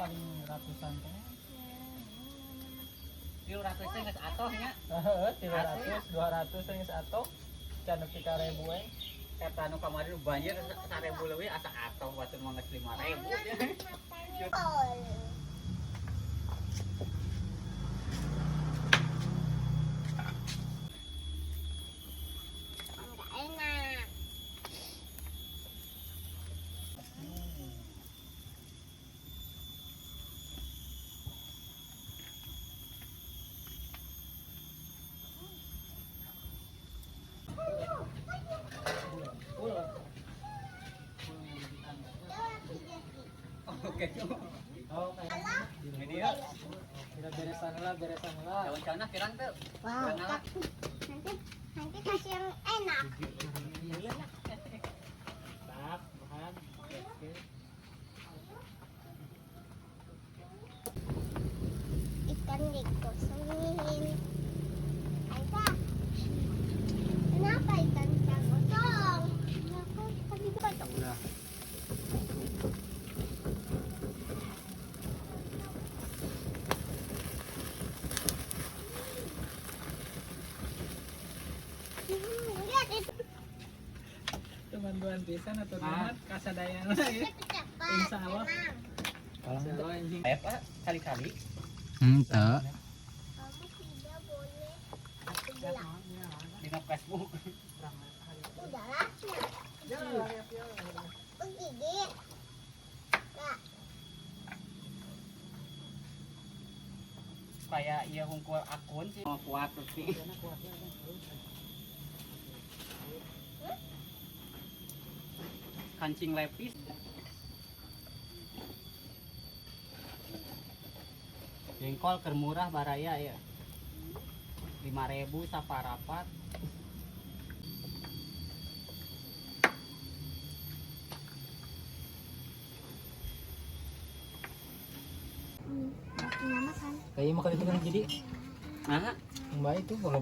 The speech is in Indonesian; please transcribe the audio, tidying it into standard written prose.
paling ratusan teh. 300 teh geus atohnya. Heeh, 300, 200 geus atuh. Can nepi ka 1000 we. Kata anu kamari banjir 1000 leuwih asa atoh batur mah geus 5000. Enak. Oke. Oh, kayak Ini ya. kita beresan lah. Daun celana pirang teu? Wow, Pirang lah. nanti kasih yang enak. Tak, bahan. Oke. Ikan digosongin. Aida, kenapa ikan bisa gosong? Kenapa ikan digosong? Udah. Lihat itu. Teman-teman pisan atau teman kasadayana ya. Cepat. Insya Allah. Kalau anjing. Pak kali-kali. Teu. Kamu tidak boleh bilang. Di Facebook. Udahlah. Menggigit. Kak, Kayak iya hungkul akun sih. Mau kuat sih. Kancing lepis. Jengkol keur murah baraya ya. 5.000 saparapat. waktunya makan. Kayak makan itu kan jadi Nah, yang baik itu kalau